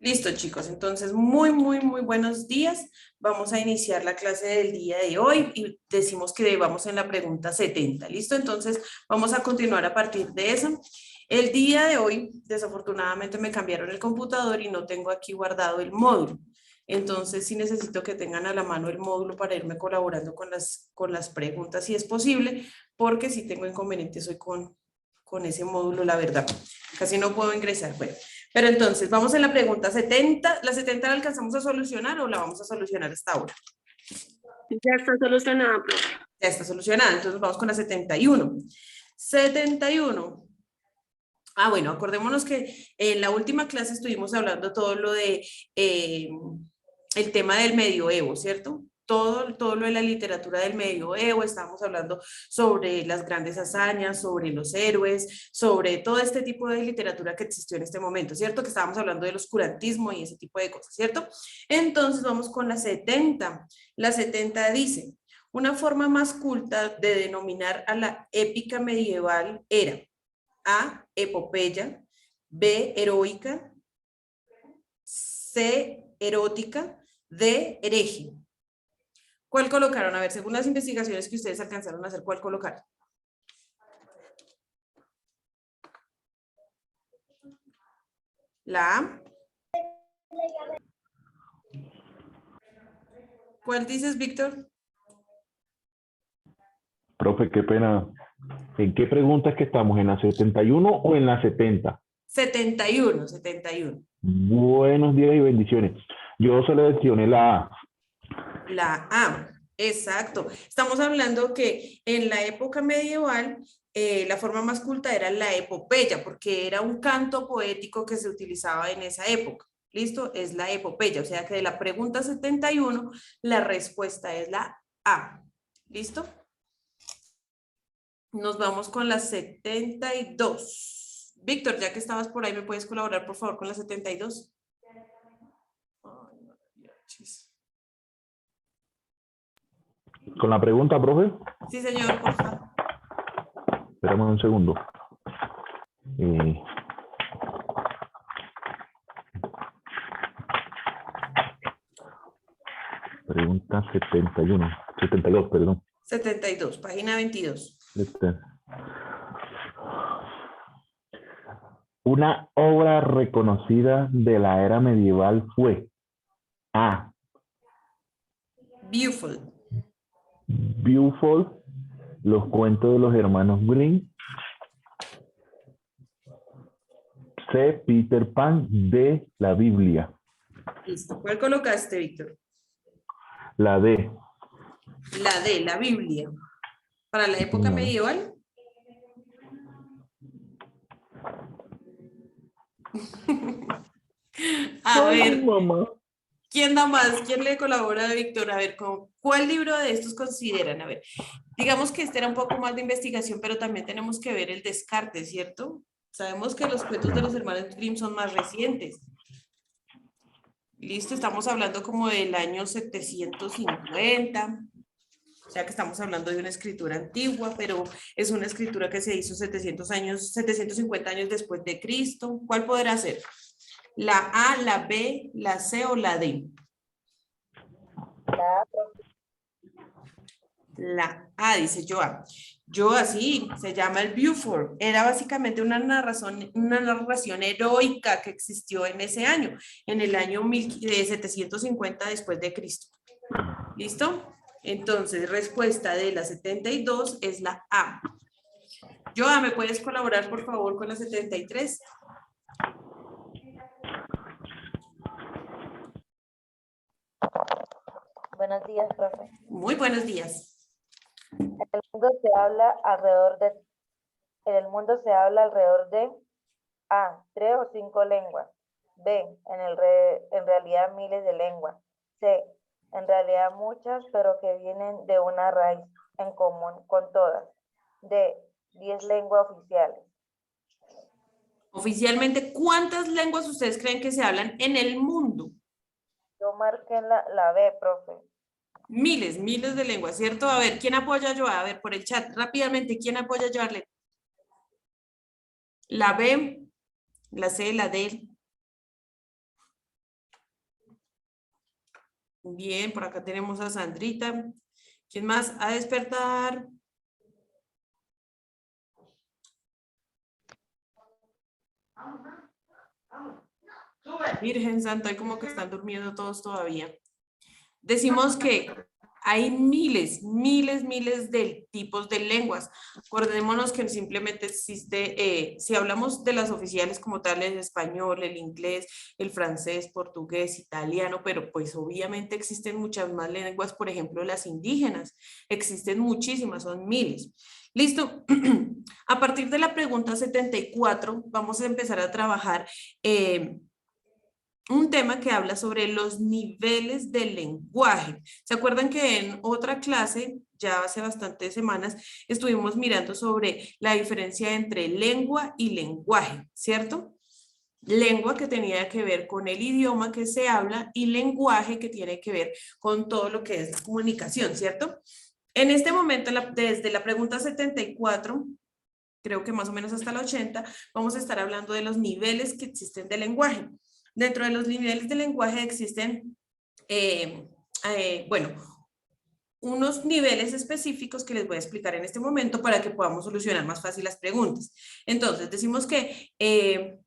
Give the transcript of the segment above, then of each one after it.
Listo, chicos. Entonces, muy buenos días. Vamos a iniciar la clase del día de hoy y decimos que vamos en la pregunta 70. ¿Listo? Entonces, vamos a continuar a partir de eso. El día de hoy, desafortunadamente, me cambiaron el computador y no tengo aquí guardado el módulo. Entonces, sí necesito que tengan a la mano el módulo para irme colaborando con las preguntas, si es posible, porque sí tengo inconvenientes hoy con ese módulo, la verdad. Casi no puedo ingresar. Bueno. Pero entonces, vamos en la pregunta 70. ¿La 70 la alcanzamos a solucionar o la vamos a solucionar hasta ahora? Ya está solucionada, profe. Ya está solucionada, entonces vamos con la 71. 71. Bueno, acordémonos que en la última clase estuvimos hablando todo lo de el tema del medioevo, ¿cierto? Todo lo de la literatura del medioevo, estábamos hablando sobre las grandes hazañas, sobre los héroes, sobre todo este tipo de literatura que existió en este momento, ¿cierto? Que estábamos hablando del oscurantismo y ese tipo de cosas, ¿cierto? Entonces vamos con la 70. La 70 dice, una forma más culta de denominar a la épica medieval era A, epopeya, B, heroica, C, erótica, D, hereje. ¿Cuál colocaron? A ver, según las investigaciones que ustedes alcanzaron a hacer, ¿cuál colocaron? La A. ¿Cuál dices, Víctor? Profe, qué pena. ¿En qué pregunta es que estamos? ¿En la 71 o en la 70? 71, 71. Buenos días y bendiciones. Yo seleccioné la A. La A, exacto. Estamos hablando que en la época medieval la forma más culta era la epopeya, porque era un canto poético que se utilizaba en esa época. ¿Listo? Es la epopeya, o sea que de la pregunta 71, la respuesta es la A. ¿Listo? Nos vamos con la 72. Víctor, ya que estabas por ahí, ¿me puedes colaborar, por favor, con la 72? Con la pregunta, profe. Sí, señor, por favor. Espérame un segundo. Pregunta 71. 72, perdón. 72, página 22. Una obra reconocida de la era medieval fue A. Beautiful. Beowulf, los cuentos de los hermanos Grimm. C. Peter Pan. D. La Biblia. Listo. ¿Cuál colocaste, Víctor? La D. La D, la Biblia. ¿Para la época medieval? A ver, mamá. ¿quién da más? ¿Quién le colabora a Víctor? A ver, ¿cuál libro de estos consideran? A ver, digamos que este era un poco más de investigación, pero también tenemos que ver el descarte, ¿cierto? Sabemos que los cuentos de los hermanos Grimm son más recientes. Listo, estamos hablando como del año 750. O sea que estamos hablando de una escritura antigua, pero es una escritura que se hizo 750 años después de Cristo. ¿Cuál podrá ser? ¿La A, la B, la C o la D? La A, dice Joa. Joa, sí, se llama el Beaufort. Era básicamente una narración heroica que existió en ese año, en el año 750 después de Cristo. ¿Listo? Entonces, respuesta de la 72 es la A. Joa, ¿me puedes colaborar, por favor, con la 73? Buenos días, profe. Muy buenos días. En el mundo se habla alrededor de A, 3 o 5 lenguas. B, en realidad miles de lenguas. C, en realidad muchas, pero que vienen de una raíz en común con todas. D, 10 lenguas oficiales. Oficialmente, ¿cuántas lenguas ustedes creen que se hablan en el mundo? Yo marqué la B, profe. Miles de lenguas, ¿cierto? A ver, ¿quién apoya a Joa? A ver, por el chat, rápidamente, ¿quién apoya a Joa? La B, la C, la D. Bien, por acá tenemos a Sandrita. ¿Quién más? A despertar. Virgen Santa, y como que están durmiendo todos todavía. Decimos que hay miles de tipos de lenguas. Acordémonos que simplemente existe, si hablamos de las oficiales como tal, el español, el inglés, el francés, portugués, italiano, pero pues obviamente existen muchas más lenguas, por ejemplo, las indígenas. Existen muchísimas, son miles. ¿Listo? A partir de la pregunta 74, vamos a empezar a trabajar un tema que habla sobre los niveles del lenguaje. ¿Se acuerdan que en otra clase, ya hace bastantes semanas, estuvimos mirando sobre la diferencia entre lengua y lenguaje, ¿cierto? Lengua que tenía que ver con el idioma que se habla y lenguaje que tiene que ver con todo lo que es la comunicación, ¿cierto? En este momento, desde la pregunta 74, creo que más o menos hasta la 80, vamos a estar hablando de los niveles que existen de lenguaje. Dentro de los niveles de lenguaje existen, bueno, unos niveles específicos que les voy a explicar en este momento para que podamos solucionar más fácil las preguntas. Entonces, decimos que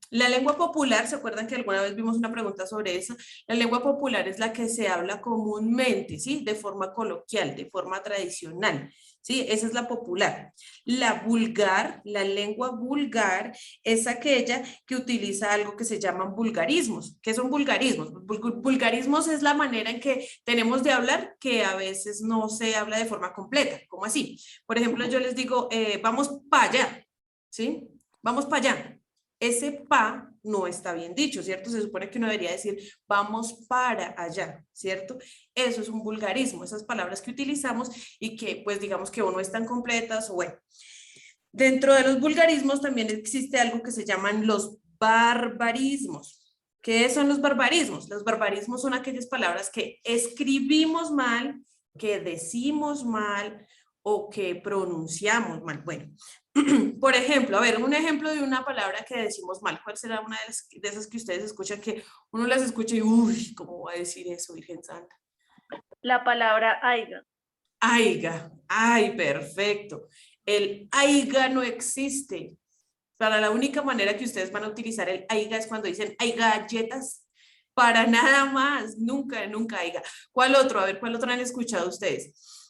la lengua popular, ¿se acuerdan que alguna vez vimos una pregunta sobre eso? La lengua popular es la que se habla comúnmente, ¿sí? De forma coloquial, de forma tradicional, ¿sí? Esa es la popular. La vulgar, la lengua vulgar, es aquella que utiliza algo que se llaman vulgarismos. ¿Qué son vulgarismos? Vulgarismos es la manera en que tenemos de hablar que a veces no se habla de forma completa. ¿Cómo así? Por ejemplo, yo les digo, vamos para allá, ¿sí? Vamos para allá. Ese pa no está bien dicho, ¿cierto? Se supone que uno debería decir, vamos para allá, ¿cierto? Eso es un vulgarismo, esas palabras que utilizamos y que, pues, digamos que o no están completas o bueno. Dentro de los vulgarismos también existe algo que se llaman los barbarismos. ¿Qué son los barbarismos? Los barbarismos son aquellas palabras que escribimos mal, que decimos mal o que pronunciamos mal. Bueno, por ejemplo, a ver, un ejemplo de una palabra que decimos mal. ¿Cuál será una de esas que ustedes escuchan que uno las escucha y, uy, ¿cómo va a decir eso, Virgen Santa? La palabra aiga. Aiga, ay, perfecto. El aiga no existe. Para la única manera que ustedes van a utilizar el aiga es cuando dicen hay galletas. Para nada más, nunca, nunca aiga. ¿Cuál otro? A ver, ¿cuál otro han escuchado ustedes?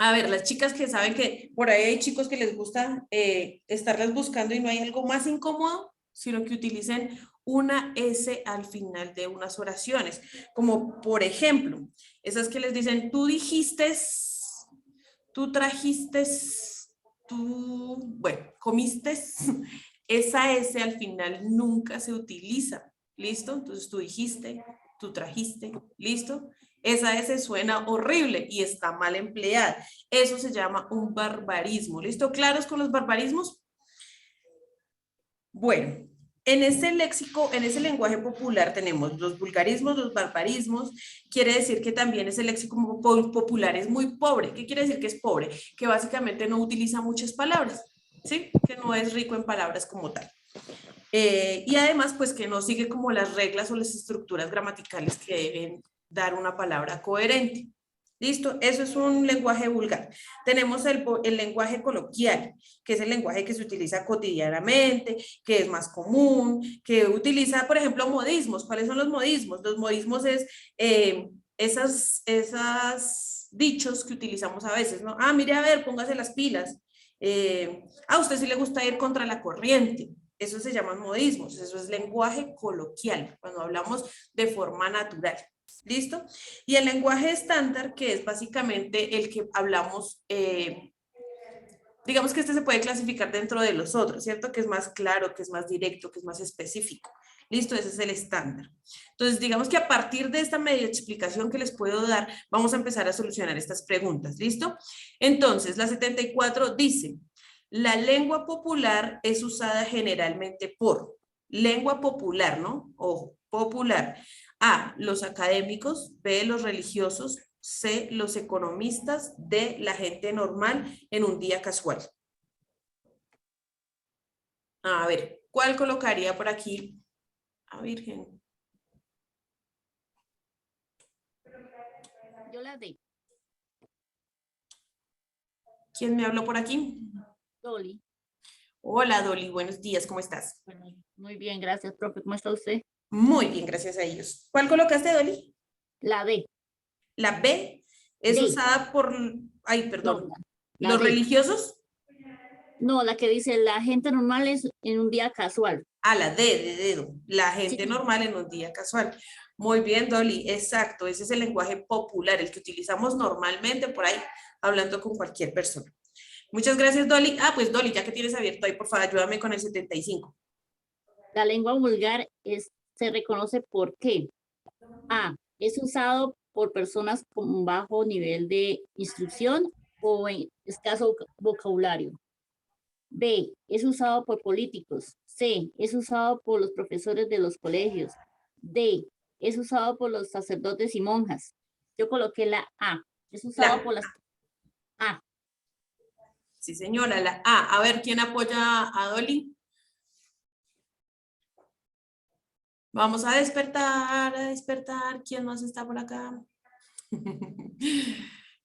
A ver, las chicas que saben que por ahí hay chicos que les gusta estarlas buscando y no hay algo más incómodo, sino que utilicen una S al final de unas oraciones. Como por ejemplo, esas que les dicen, tú dijiste, tú trajiste, tú, bueno, comiste. Esa S al final nunca se utiliza. ¿Listo? Entonces tú dijiste, tú trajiste, ¿listo? Esa S suena horrible y está mal empleada. Eso se llama un barbarismo. ¿Listo? ¿Claros con los barbarismos? Bueno, en ese léxico, en ese lenguaje popular tenemos los vulgarismos, los barbarismos. Quiere decir que también ese léxico popular es muy pobre. ¿Qué quiere decir que es pobre? Que básicamente no utiliza muchas palabras, ¿sí? Que no es rico en palabras como tal. Y además, pues que no sigue como las reglas o las estructuras gramaticales que deben dar una palabra coherente. ¿Listo? Eso es un lenguaje vulgar. Tenemos el lenguaje coloquial, que es el lenguaje que se utiliza cotidianamente, que es más común, que utiliza, por ejemplo, modismos. ¿Cuáles son los modismos? Los modismos es esas dichos que utilizamos a veces, ¿no? Ah, mire, a ver, póngase las pilas. A usted sí le gusta ir contra la corriente. Eso se llaman modismos, eso es lenguaje coloquial, cuando hablamos de forma natural. ¿Listo? Y el lenguaje estándar, que es básicamente el que hablamos, digamos que este se puede clasificar dentro de los otros, ¿cierto? Que es más claro, que es más directo, que es más específico. ¿Listo? Ese es el estándar. Entonces, digamos que a partir de esta media explicación que les puedo dar, vamos a empezar a solucionar estas preguntas. ¿Listo? Entonces, la 74 dice, la lengua popular es usada generalmente por lengua popular, ¿no? Ojo, popular. A, los académicos, B, los religiosos, C, los economistas, D, la gente normal en un día casual. A ver, ¿cuál colocaría por aquí? A Virgen. la D. ¿Quién me habló por aquí? Dolly. Hola, Dolly, buenos días, ¿cómo estás? Bueno, muy bien, gracias, profe. ¿Cómo está usted? Muy bien, gracias a ellos. ¿Cuál colocaste, Dolly? La D. La B es D. usada por, ay, No, perdón, la los D. religiosos. No, la que dice la gente normal es en un día casual. A la D de dedo, la gente Sí. normal en un día casual. Muy bien, Dolly, exacto, ese es el lenguaje popular, el que utilizamos normalmente por ahí, hablando con cualquier persona. Muchas gracias, Dolly. Ah, pues Dolly, ya que tienes abierto ahí, por favor, ayúdame con el 75. La lengua vulgar se reconoce por qué. A. Es usado por personas con bajo nivel de instrucción o en escaso vocabulario. B. Es usado por políticos. C. Es usado por los profesores de los colegios. D. Es usado por los sacerdotes y monjas. Yo coloqué la A. Es usado por las A. Sí, señora, la A. A ver, ¿quién apoya a Dolly? Vamos a despertar, a despertar. ¿Quién más está por acá?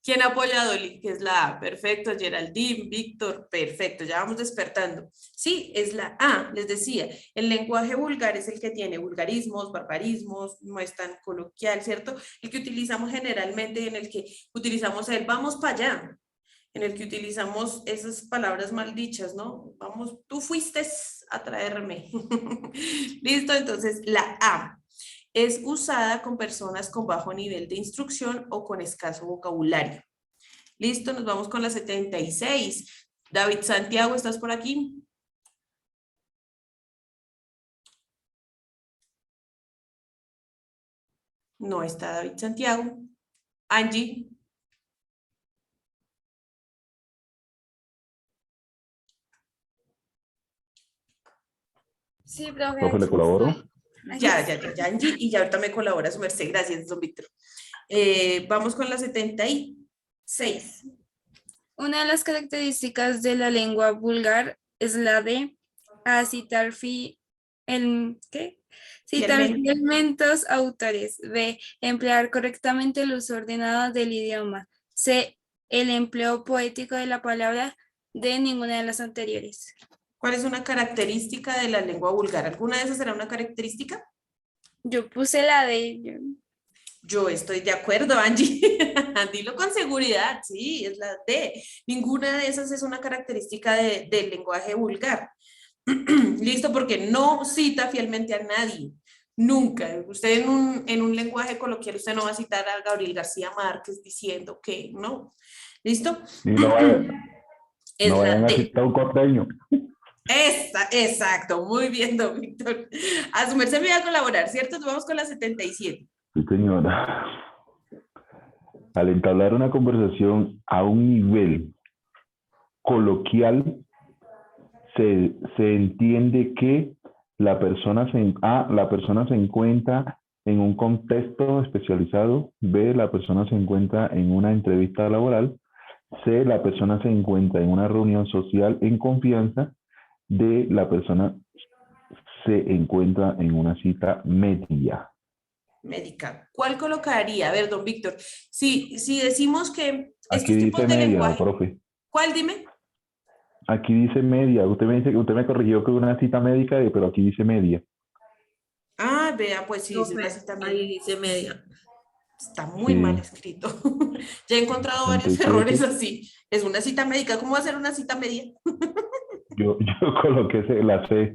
¿Quién apoya a Dolly? Que es la A. Perfecto, Geraldine, Víctor, perfecto, ya vamos despertando. Sí, es la A, les decía, el lenguaje vulgar es el que tiene vulgarismos, barbarismos, no es tan coloquial, ¿cierto? El que utilizamos generalmente, en el que utilizamos el vamos para allá, en el que utilizamos esas palabras maldichas, ¿no? Vamos, tú fuiste a traerme. Listo, entonces la A es usada con personas con bajo nivel de instrucción o con escaso vocabulario. Listo, nos vamos con la 76. David Santiago, ¿estás por aquí? No está David Santiago. Angie. Sí, profe, Profe, ¿le aquí colaboro? estoy. Ya, Angie, y ya ahorita me colabora su merced. Gracias, don Víctor. Vamos con la 76. Una de las características de la lengua vulgar es la de citar ¿qué? Citar elementos autores. B. Emplear correctamente el uso ordenado del idioma. C. El empleo poético de la palabra. D. Ninguna de las anteriores. ¿Cuál es una característica de la lengua vulgar? ¿Alguna de esas será una característica? Yo puse la D. Yo estoy de acuerdo, Angie. Dilo con seguridad, sí, es la D. Ninguna de esas es una característica del lenguaje vulgar. Listo, porque no cita fielmente a nadie. Nunca. Usted en un lenguaje coloquial, usted no va a citar a Gabriel García Márquez diciendo que no. ¿Listo? Y no, Es no la vayan a D. citar un costeño. Exacto, muy bien, don Víctor. A su merced me va a colaborar, ¿cierto? Nos vamos con la 77. Sí, señora. Al entablar una conversación a un nivel coloquial, se entiende que la persona se encuentra en un contexto especializado. B, la persona se encuentra en una entrevista laboral. C, la persona se encuentra en una reunión social en confianza. D, la persona se encuentra en una cita médica. Médica. ¿Cuál colocaría? A ver, don Víctor, si decimos que estos Aquí tipos dice de media, lenguaje, profe. ¿cuál dime? Aquí dice media. Usted me corrigió que una cita médica, pero aquí dice media. Ah, vea, pues sí, dice una Profe, cita ahí médica. dice media. Está muy mal escrito. Ya he encontrado varios 37. errores así. Es una cita médica. ¿Cómo va a ser una cita media? Yo coloqué la C.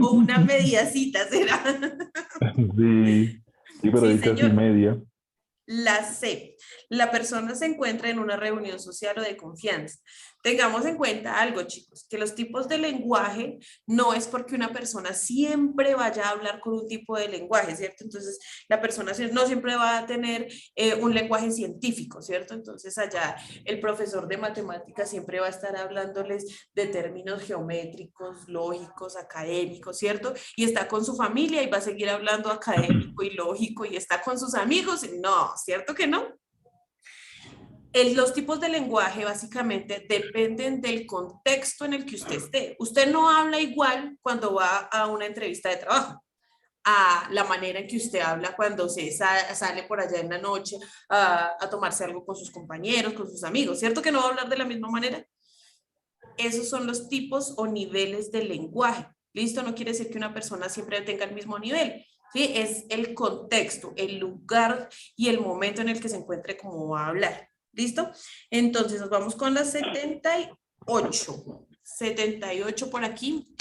O una media cita, ¿será? Sí, pero Sí, dice así señor. media. La C. La persona se encuentra en una reunión social o de confianza. Tengamos en cuenta algo, chicos, que los tipos de lenguaje no es porque una persona siempre vaya a hablar con un tipo de lenguaje, ¿cierto? Entonces, la persona no siempre va a tener un lenguaje científico, ¿cierto? Entonces, allá el profesor de matemáticas siempre va a estar hablándoles de términos geométricos, lógicos, académicos, ¿cierto? Y está con su familia y va a seguir hablando académico y lógico y está con sus amigos. No, ¿cierto que no? Los tipos de lenguaje básicamente dependen del contexto en el que usted esté. Usted no habla igual cuando va a una entrevista de trabajo a la manera en que usted habla cuando se sale por allá en la noche a tomarse algo con sus compañeros, con sus amigos, ¿cierto que no va a hablar de la misma manera? Esos son los tipos o niveles del lenguaje. ¿Listo? No quiere decir que una persona siempre tenga el mismo nivel. ¿Sí? Es el contexto, el lugar y el momento en el que se encuentre como va a hablar. ¿Listo? Entonces nos vamos con la 78. 78 por aquí.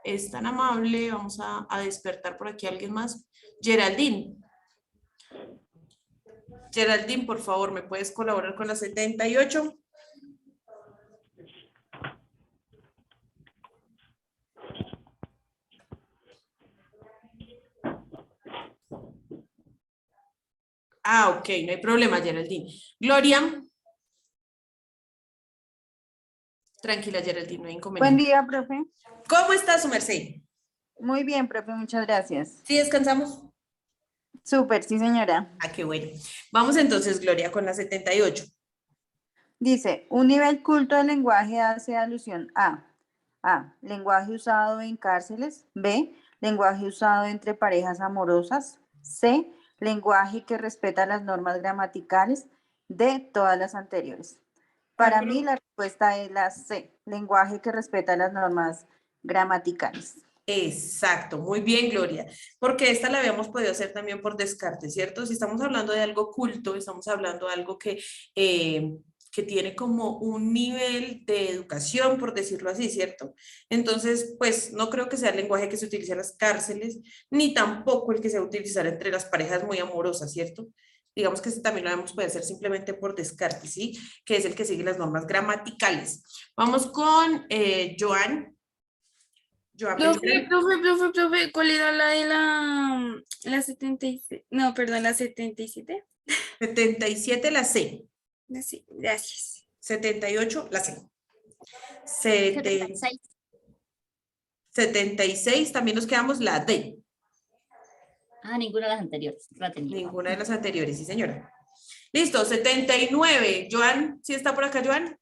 Es tan amable. Vamos a despertar por aquí a alguien más. Geraldine. Geraldine, por favor, ¿me puedes colaborar con la 78? Ah, ok, no hay problema, Geraldine. Gloria. Tranquila, Geraldine, no hay Buen inconveniente. día, profe. ¿Cómo está su merced? Muy bien, profe, muchas gracias. ¿Sí descansamos? Súper, sí, señora. Ah, qué bueno. Vamos entonces, Gloria, con la 78. Dice, un nivel culto del lenguaje hace alusión a lenguaje usado en cárceles. B, lenguaje usado entre parejas amorosas. C, lenguaje que respeta las normas gramaticales. D, todas las anteriores. Para mí la respuesta es la C, lenguaje que respeta las normas gramaticales. Exacto, muy bien, Gloria, porque esta la habíamos podido hacer también por descarte, ¿cierto? Si estamos hablando de algo culto, estamos hablando de algo que tiene como un nivel de educación, por decirlo así, ¿cierto? Entonces, pues no creo que sea el lenguaje que se utiliza en las cárceles, ni tampoco el que se va a utilizar entre las parejas muy amorosas, ¿cierto? Digamos que este también lo vamos a poder hacer simplemente por descarte, ¿sí? Que es el que sigue las normas gramaticales. Vamos con Joan. Profe, ¿cuál era la de la 76? No, perdón, la 77. 77, la C. Sí, gracias. 78, la C. 76. 76, también nos quedamos la D. Ah, ninguna de las anteriores. La tenía. Ninguna de las anteriores, sí, señora. Listo, 79. Joan, ¿sí está por acá, Joan?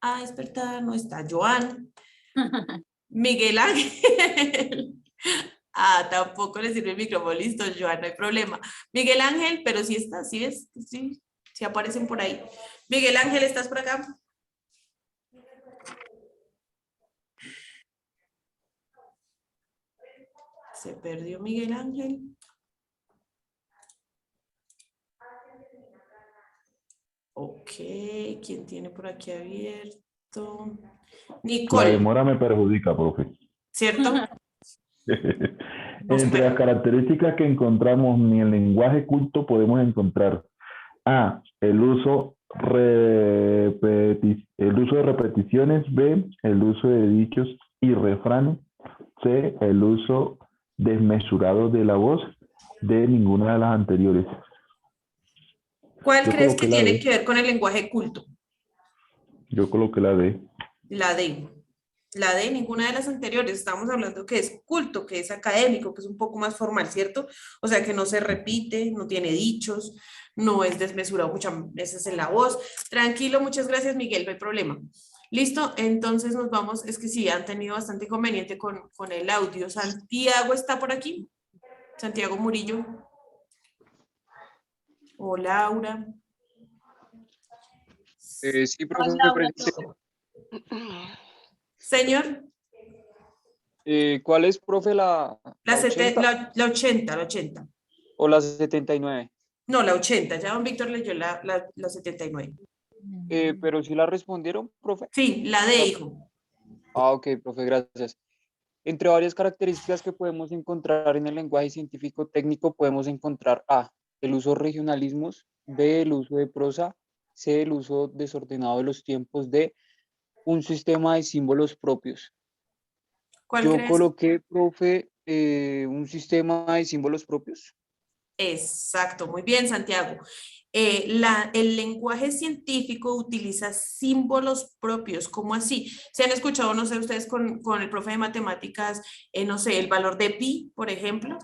Ah, despertar, no está Joan. Miguel Ángel. Ah, tampoco le sirve el micrófono. Listo, Joan, no hay problema. Miguel Ángel, pero sí está, sí es, sí aparecen por ahí. Miguel Ángel, ¿estás por acá? Se perdió Miguel Ángel. Ok, ¿quién tiene por aquí abierto? La Nicole, demora me perjudica, profe. ¿cierto? Entre las características que encontramos en el lenguaje culto podemos encontrar A, el uso de repeticiones. B, el uso de dichos y refranes. C, el uso desmesurado de la voz. D, ninguna de las anteriores. ¿Cuál Yo crees que coloqué la tiene D. que ver con el lenguaje culto? Yo coloqué la D. La D. La D, ninguna de las anteriores. Estamos hablando que es culto, que es académico, que es un poco más formal, ¿cierto? O sea, que no se repite, no tiene dichos, no es desmesurado muchas veces en la voz. Tranquilo, muchas gracias, Miguel, no hay problema. Listo, entonces nos vamos. Es que sí, han tenido bastante inconveniente con el audio. Santiago está por aquí. Santiago Murillo. O Laura. Sí, profe, presente. Señor. ¿Cuál es, profe, la 80? La 80. ¿O la 79? No, la 80. Ya don Víctor leyó la 79. Pero sí la respondieron, profe. Sí, la D, hijo. Ah, ok, profe, gracias. Entre varias características que podemos encontrar en el lenguaje científico técnico, podemos encontrar A, el uso de regionalismos. B, el uso de prosa. C, el uso desordenado de los tiempos. D, un sistema de símbolos propios. ¿Cuál Yo crees? coloqué, profe, un sistema de símbolos propios. Exacto, muy bien, Santiago. El lenguaje científico utiliza símbolos propios. ¿Cómo así? ¿Se han escuchado, no sé, ustedes con el profe de matemáticas, no sé, el valor de pi, por ejemplo?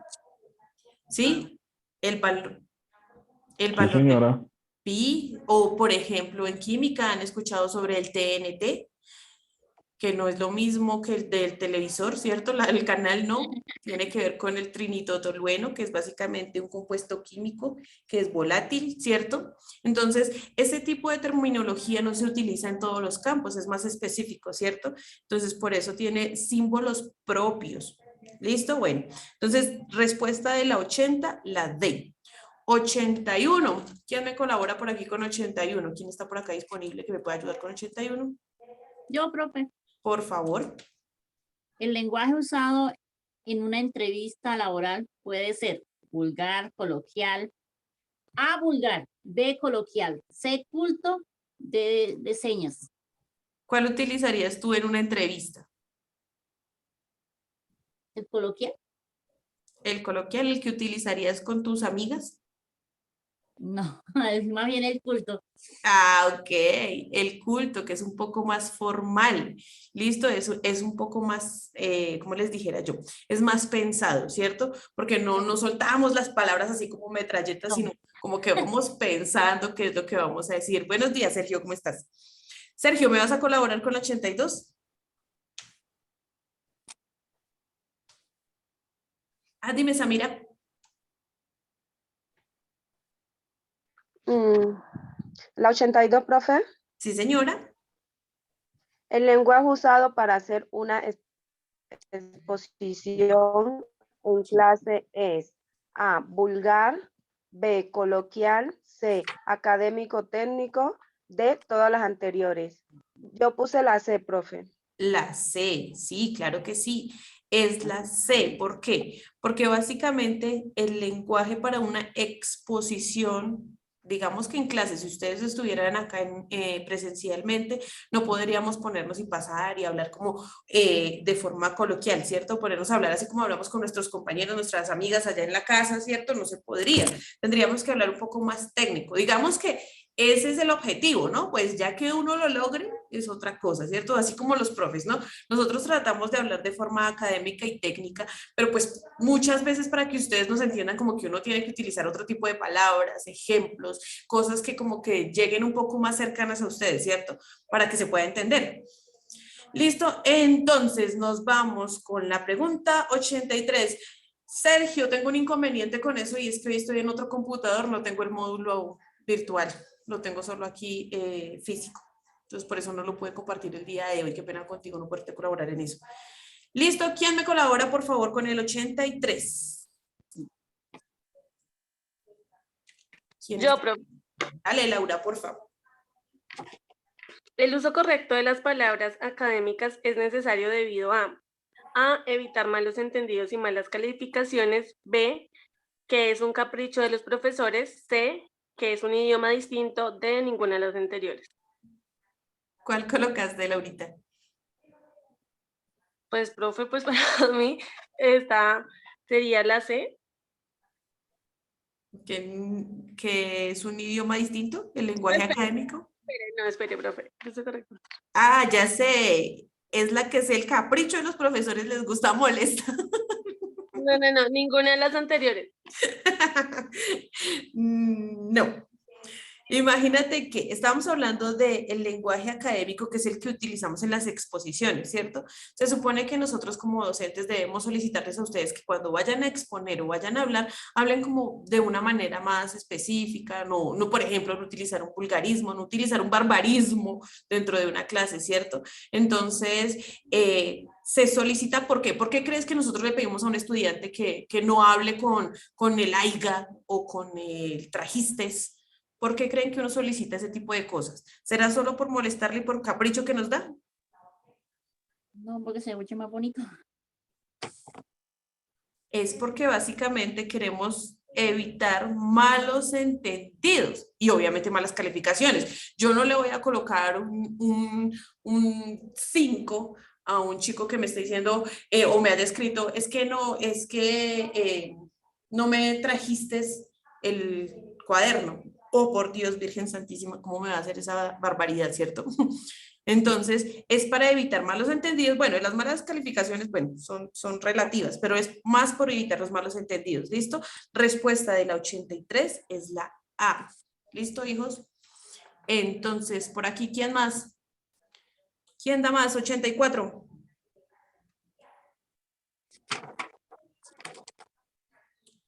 ¿Sí? El valor Sí, de señora. pi, o por ejemplo, en química han escuchado sobre el TNT. que no es lo mismo que el del televisor, ¿cierto? El canal no, tiene que ver con el trinitotolueno, que es básicamente un compuesto químico que es volátil, ¿cierto? Entonces, ese tipo de terminología no se utiliza en todos los campos, es más específico, ¿cierto? Entonces, por eso tiene símbolos propios. ¿Listo? Bueno, entonces, respuesta de la 80, la D. 81. ¿Quién me colabora por aquí con 81? ¿Quién está por acá disponible que me pueda ayudar con 81? Yo, profe. Por favor. El lenguaje usado en una entrevista laboral puede ser vulgar, coloquial, A, vulgar, B, coloquial, C, culto, D, de señas. ¿Cuál utilizarías tú en una entrevista? ¿El coloquial? ¿El coloquial, el que utilizarías con tus amigas? No, es más bien el culto. Ah, ok. El culto, que es un poco más formal. Listo, eso es un poco más, como les dijera yo, es más pensado, ¿cierto? Porque no soltamos las palabras así como metralletas, No. sino como que vamos pensando qué es lo que vamos a decir. Buenos días, Sergio, ¿cómo estás? Sergio, ¿me vas a colaborar con 82? Ah, dime, Samira. La 82, profe. Sí, señora. El lenguaje usado para hacer una exposición en clase es A, vulgar, B, coloquial, C, académico técnico, D, todas las anteriores. Yo puse la C, profe. La C, sí, claro que sí, es la C. ¿Por qué? Porque básicamente el lenguaje para una exposición, digamos que en clase, si ustedes estuvieran acá presencialmente, no podríamos ponernos y pasar y hablar como de forma coloquial, ¿cierto? Ponernos a hablar así como hablamos con nuestros compañeros, nuestras amigas allá en la casa, ¿cierto? No se podría. Tendríamos que hablar un poco más técnico. Digamos que ese es el objetivo, ¿no? Pues ya que uno lo logre, es otra cosa, ¿cierto? Así como los profes, ¿no? Nosotros tratamos de hablar de forma académica y técnica, pero pues muchas veces para que ustedes nos entiendan como que uno tiene que utilizar otro tipo de palabras, ejemplos, cosas que como que lleguen un poco más cercanas a ustedes, ¿cierto? Para que se pueda entender. Listo, entonces nos vamos con la pregunta 83. Sergio, tengo un inconveniente con eso y es que hoy estoy en otro computador, no tengo el módulo virtual, lo tengo solo aquí físico. Entonces, por eso no lo pude compartir el día de hoy. Qué pena contigo no poderte colaborar en eso. ¿Listo? ¿Quién me colabora, por favor, con el 83? Yo, profe. Dale, Laura, por favor. El uso correcto de las palabras académicas es necesario debido a evitar malos entendidos y malas calificaciones, B, que es un capricho de los profesores, C, que es un idioma distinto, D, ninguna de las anteriores. ¿Cuál colocaste, Laurita? Pues, profe, pues para mí esta sería la C. ¿Que es un idioma distinto, el lenguaje académico? Espere, profe, eso es correcto. Ah, ya sé, es la que es el capricho de los profesores, les gusta molestar. No, ninguna de las anteriores. No. Imagínate que estábamos hablando del lenguaje académico, que es el que utilizamos en las exposiciones, ¿cierto? Se supone que nosotros como docentes debemos solicitarles a ustedes que cuando vayan a exponer o vayan a hablar, hablen como de una manera más específica, no por ejemplo, no utilizar un vulgarismo, no utilizar un barbarismo dentro de una clase, ¿cierto? Entonces, se solicita, ¿por qué? ¿Por qué crees que nosotros le pedimos a un estudiante que no hable con el aiga o con el trajistes? ¿Por qué creen que uno solicita ese tipo de cosas? ¿Será solo por molestarle y por capricho que nos da? No, porque se escucha más bonito. Es porque básicamente queremos evitar malos entendidos y obviamente malas calificaciones. Yo no le voy a colocar un 5 a un chico que me está diciendo o me ha descrito, es que no me trajiste el cuaderno. Oh, por Dios, Virgen Santísima, ¿cómo me va a hacer esa barbaridad, cierto? Entonces, es para evitar malos entendidos. Bueno, las malas calificaciones, bueno, son relativas, pero es más por evitar los malos entendidos. ¿Listo? Respuesta de la 83 es la A. ¿Listo, hijos? Entonces, por aquí, ¿quién más? ¿Quién da más? 84.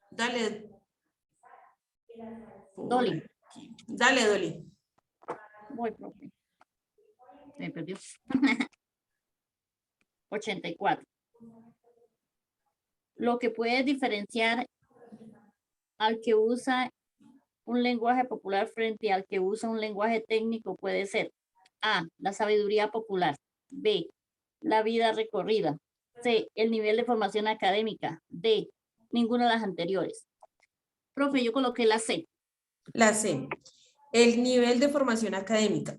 Dale. Dolly. Dale, Dolly. Voy, profe. Me perdió. 84. Lo que puede diferenciar al que usa un lenguaje popular frente al que usa un lenguaje técnico puede ser A, la sabiduría popular, B, la vida recorrida, C, el nivel de formación académica, D, ninguna de las anteriores. Profe, yo coloqué la C. La C. El nivel de formación académica.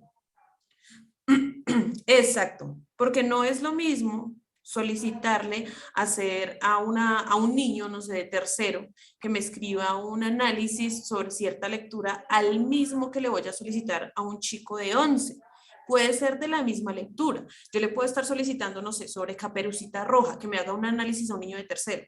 Exacto, porque no es lo mismo solicitarle hacer a un niño, no sé, de tercero, que me escriba un análisis sobre cierta lectura al mismo que le voy a solicitar a un chico de 11. Puede ser de la misma lectura. Yo le puedo estar solicitando, no sé, sobre Caperucita Roja, que me haga un análisis a un niño de tercero.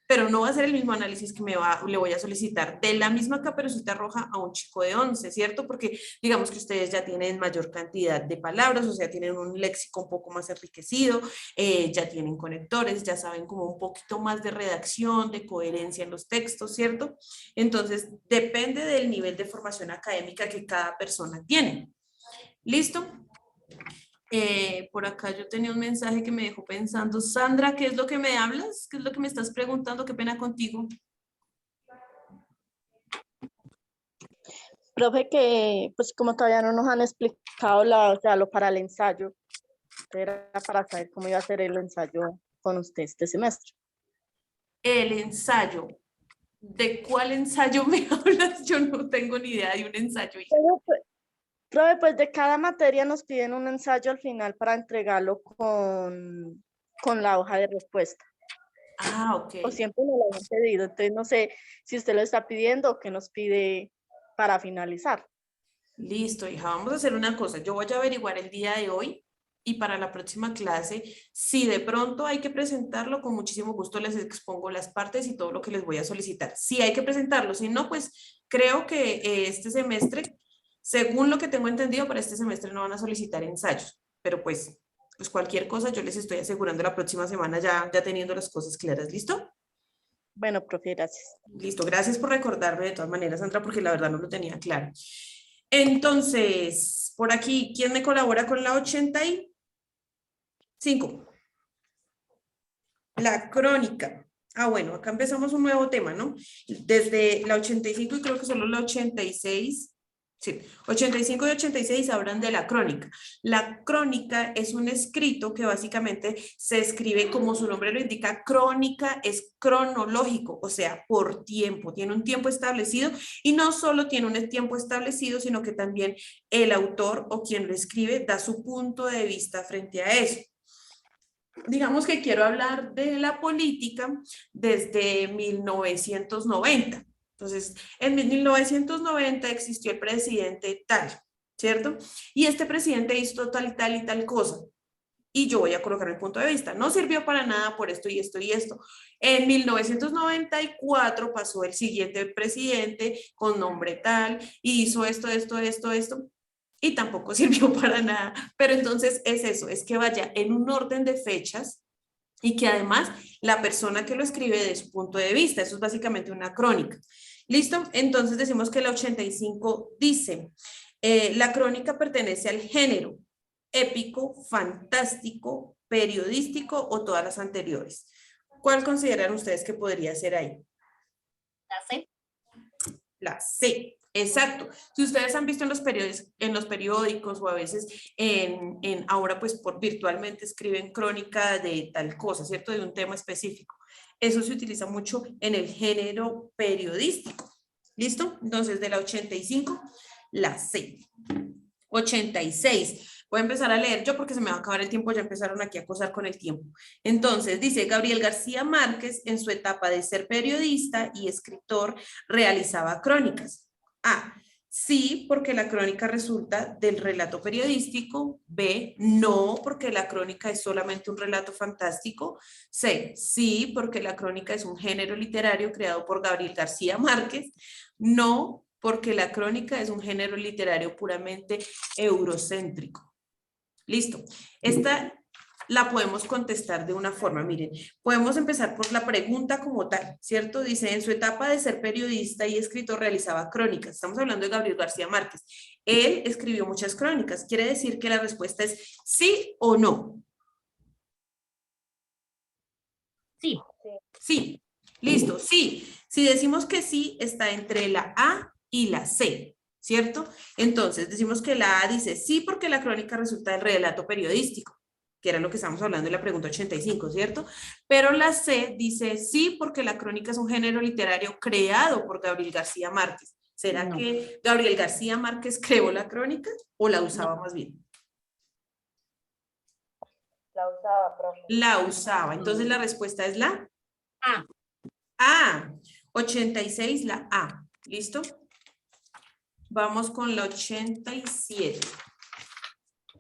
Pero no va a ser el mismo análisis que le voy a solicitar de la misma Caperucita Roja a un chico de 11, ¿cierto? Porque digamos que ustedes ya tienen mayor cantidad de palabras, o sea, tienen un léxico un poco más enriquecido, ya tienen conectores, ya saben como un poquito más de redacción, de coherencia en los textos, ¿cierto? Entonces, depende del nivel de formación académica que cada persona tiene. ¿Listo? Por acá yo tenía un mensaje que me dejó pensando. Sandra, ¿qué es lo que me hablas? ¿Qué es lo que me estás preguntando? Qué pena contigo. Profe, que pues como todavía no nos han explicado o sea, lo para el ensayo, era para saber cómo iba a ser el ensayo con usted este semestre. El ensayo. ¿De cuál ensayo me hablas? Yo no tengo ni idea de un ensayo. Profe, pues de cada materia nos piden un ensayo al final para entregarlo con la hoja de respuesta. Ah, ok. O siempre nos lo han pedido, entonces no sé si usted lo está pidiendo o qué nos pide para finalizar. Listo, hija, vamos a hacer una cosa. Yo voy a averiguar el día de hoy y para la próxima clase, si de pronto hay que presentarlo, con muchísimo gusto les expongo las partes y todo lo que les voy a solicitar. Si hay que presentarlo, si no, pues creo que este semestre, según lo que tengo entendido, para este semestre no van a solicitar ensayos, pero pues cualquier cosa yo les estoy asegurando la próxima semana ya teniendo las cosas claras. ¿Listo? Bueno, profe, gracias. Listo, gracias por recordarme de todas maneras, Sandra, porque la verdad no lo tenía claro. Entonces, por aquí, ¿quién me colabora con la 85? La crónica. Ah, bueno, acá empezamos un nuevo tema, ¿no? Desde la 85 y creo que solo la 86. Sí, 85 y 86 hablan de la crónica. La crónica es un escrito que básicamente se escribe, como su nombre lo indica, crónica es cronológico, o sea, por tiempo, tiene un tiempo establecido y no solo tiene un tiempo establecido, sino que también el autor o quien lo escribe da su punto de vista frente a eso. Digamos que quiero hablar de la política desde 1990. Entonces, en 1990 existió el presidente tal, ¿cierto? Y este presidente hizo tal y tal cosa. Y yo voy a colocar el punto de vista. No sirvió para nada por esto y esto y esto. En 1994 pasó el siguiente presidente con nombre tal y hizo esto. Y tampoco sirvió para nada. Pero entonces es eso, es que vaya en un orden de fechas y que además la persona que lo escribe de su punto de vista. Eso es básicamente una crónica. ¿Listo? Entonces decimos que la 85 dice, la crónica pertenece al género épico, fantástico, periodístico o todas las anteriores. ¿Cuál consideran ustedes que podría ser ahí? La C. La C, exacto. Si ustedes han visto en los periódicos o a veces ahora pues virtualmente escriben crónica de tal cosa, ¿cierto? De un tema específico. Eso se utiliza mucho en el género periodístico. ¿Listo? Entonces, de la 85, la C. 86. Voy a empezar a leer yo porque se me va a acabar el tiempo, ya empezaron aquí a acosar con el tiempo. Entonces, dice, Gabriel García Márquez, en su etapa de ser periodista y escritor, realizaba crónicas. A. Sí, porque la crónica resulta del relato periodístico. B, no, porque la crónica es solamente un relato fantástico. C, sí, porque la crónica es un género literario creado por Gabriel García Márquez. No, porque la crónica es un género literario puramente eurocéntrico. Listo. Esta la podemos contestar de una forma. Miren, podemos empezar por la pregunta como tal, ¿cierto? Dice, en su etapa de ser periodista y escritor realizaba crónicas. Estamos hablando de Gabriel García Márquez. Él escribió muchas crónicas. Quiere decir que la respuesta es sí o no. Sí. Sí. Listo, sí. Si decimos que sí, está entre la A y la C, ¿cierto? Entonces, decimos que la A dice sí porque la crónica resulta del relato periodístico, que era lo que estamos hablando en la pregunta 85, ¿cierto? Pero la C dice sí porque la crónica es un género literario creado por Gabriel García Márquez. ¿Será No. que Gabriel García Márquez creó la crónica o la usaba más bien? La usaba, profe. La usaba. Entonces la respuesta es la A. A. 86, la A. ¿Listo? Vamos con la 87.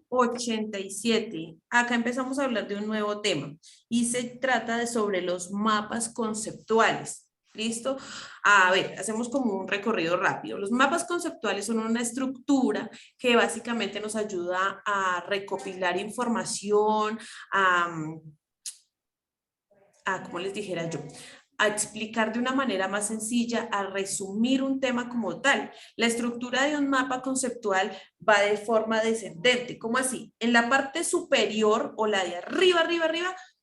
87. Acá empezamos a hablar de un nuevo tema y se trata de sobre los mapas conceptuales. ¿Listo? A ver, hacemos como un recorrido rápido. Los mapas conceptuales son una estructura que básicamente nos ayuda a recopilar información, como les dijera yo, a explicar de una manera más sencilla, a resumir un tema como tal. La estructura de un mapa conceptual va de forma descendente. ¿Cómo así? En la parte superior o la de arriba,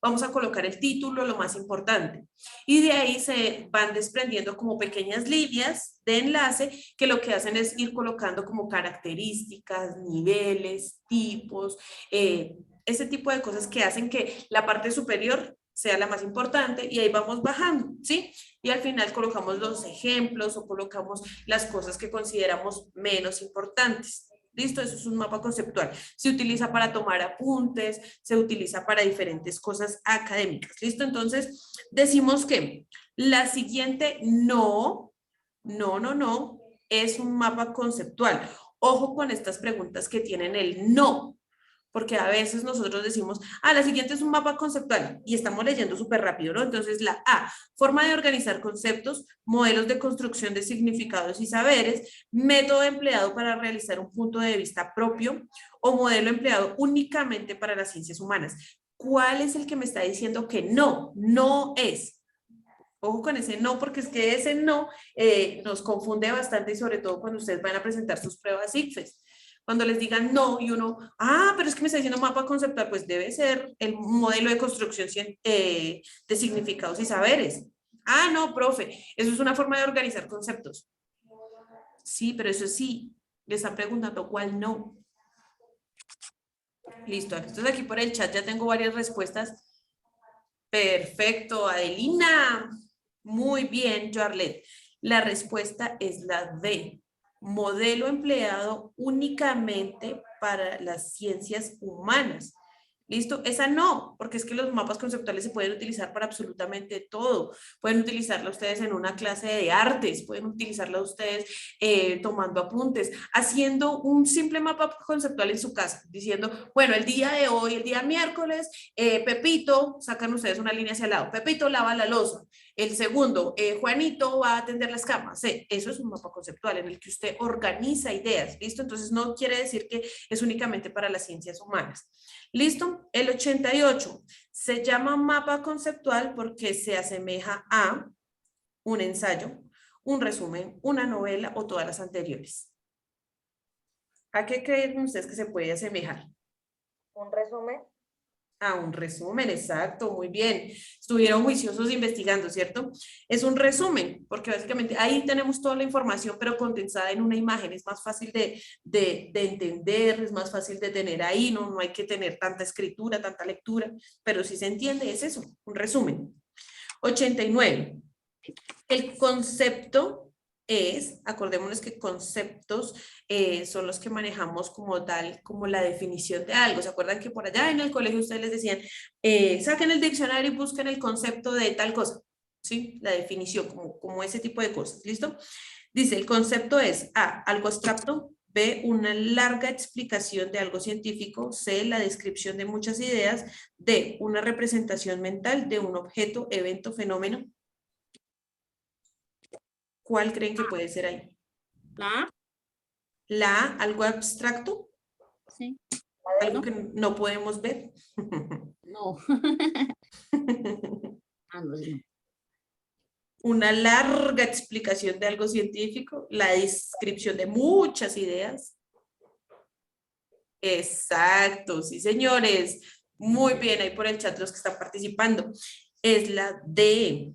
vamos a colocar el título, lo más importante. Y de ahí se van desprendiendo como pequeñas líneas de enlace que lo que hacen es ir colocando como características, niveles, tipos, ese tipo de cosas que hacen que la parte superior sea la más importante y ahí vamos bajando, ¿sí? Y al final colocamos los ejemplos o colocamos las cosas que consideramos menos importantes. ¿Listo? Eso es un mapa conceptual. Se utiliza para tomar apuntes, se utiliza para diferentes cosas académicas. ¿Listo? Entonces, decimos que la siguiente no, es un mapa conceptual. Ojo con estas preguntas que tienen el no. Porque a veces nosotros decimos, la siguiente es un mapa conceptual y estamos leyendo súper rápido, ¿no? Entonces la A, forma de organizar conceptos, modelos de construcción de significados y saberes, método empleado para realizar un punto de vista propio o modelo empleado únicamente para las ciencias humanas. ¿Cuál es el que me está diciendo que no? No es. Ojo con ese no, porque es que ese no nos confunde bastante y sobre todo cuando ustedes van a presentar sus pruebas ICFES. Cuando les digan no y uno, pero es que me está diciendo mapa conceptual, pues debe ser el modelo de construcción de significados y saberes. No, profe, eso es una forma de organizar conceptos. Sí, pero eso sí, le están preguntando cuál no. Listo, entonces aquí por el chat ya tengo varias respuestas. Perfecto, Adelina. Muy bien, Joarlet. La respuesta es la D. Modelo empleado únicamente para las ciencias humanas. ¿Listo? Esa no, porque es que los mapas conceptuales se pueden utilizar para absolutamente todo. Pueden utilizarla ustedes en una clase de artes, pueden utilizarla ustedes tomando apuntes, haciendo un simple mapa conceptual en su casa, diciendo, bueno, el día de hoy, el día miércoles, Pepito, sacan ustedes una línea hacia el lado, Pepito lava la loza. El segundo, Juanito va a atender las camas. Eso es un mapa conceptual en el que usted organiza ideas, ¿listo? Entonces no quiere decir que es únicamente para las ciencias humanas. ¿Listo? El 88 se llama mapa conceptual porque se asemeja a un ensayo, un resumen, una novela o todas las anteriores. ¿A qué creen ustedes que se puede asemejar? Un resumen. Un resumen, exacto, muy bien. Estuvieron juiciosos investigando, ¿cierto? Es un resumen, porque básicamente ahí tenemos toda la información, pero condensada en una imagen. Es más fácil de entender, es más fácil de tener ahí, no hay que tener tanta escritura, tanta lectura, pero si se entiende es eso, un resumen. 89. El concepto es, acordémonos que conceptos son los que manejamos como tal, como la definición de algo. ¿Se acuerdan que por allá en el colegio ustedes les decían, saquen el diccionario y busquen el concepto de tal cosa? ¿Sí? La definición, como ese tipo de cosas, ¿listo? Dice, el concepto es A, algo abstracto, B, una larga explicación de algo científico, C, la descripción de muchas ideas, D, una representación mental de un objeto, evento, fenómeno. ¿Cuál creen que puede ser ahí? La A. La A, algo abstracto. Sí. Algo que no podemos ver. No. Ah, no, sí, no. Una larga explicación de algo científico, la descripción de muchas ideas. Exacto, sí, señores. Muy bien, ahí por el chat los que están participando. Es la D.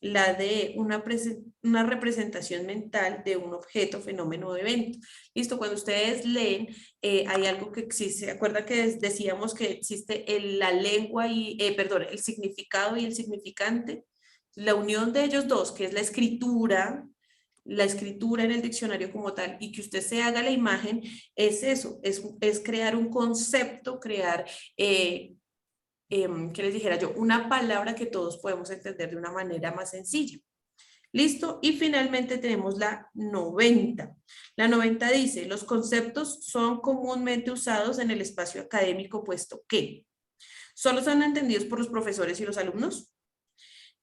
La D, una representación mental de un objeto, fenómeno o evento. Listo, cuando ustedes leen, hay algo que existe. ¿Se acuerdan que decíamos que existe la lengua y, perdón, el significado y el significante? La unión de ellos dos, que es la escritura en el diccionario como tal, y que usted se haga la imagen, es eso, es crear un concepto, crear, ¿qué les dijera yo? Una palabra que todos podemos entender de una manera más sencilla. ¿Listo? Y finalmente tenemos la 90. La 90 dice, los conceptos son comúnmente usados en el espacio académico, puesto que solo son entendidos por los profesores y los alumnos.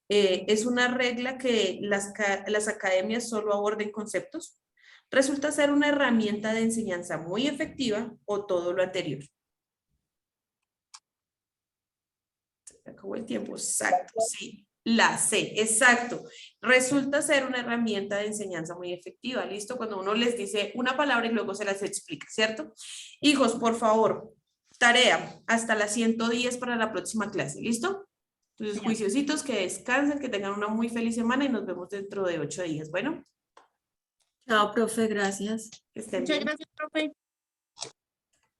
Es una regla que las academias solo aborden conceptos. Resulta ser una herramienta de enseñanza muy efectiva o todo lo anterior. Se acabó el tiempo, exacto, sí. La C, exacto. Resulta ser una herramienta de enseñanza muy efectiva, ¿listo? Cuando uno les dice una palabra y luego se las explica, ¿cierto? Hijos, por favor, tarea hasta las 110 para la próxima clase, ¿listo? Entonces, juiciositos, que descansen, que tengan una muy feliz semana y nos vemos dentro de 8 días. Bueno. Chao, profe, gracias. Que estén Muchas bien. gracias, profe.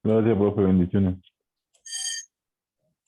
Gracias, profe. Bendiciones.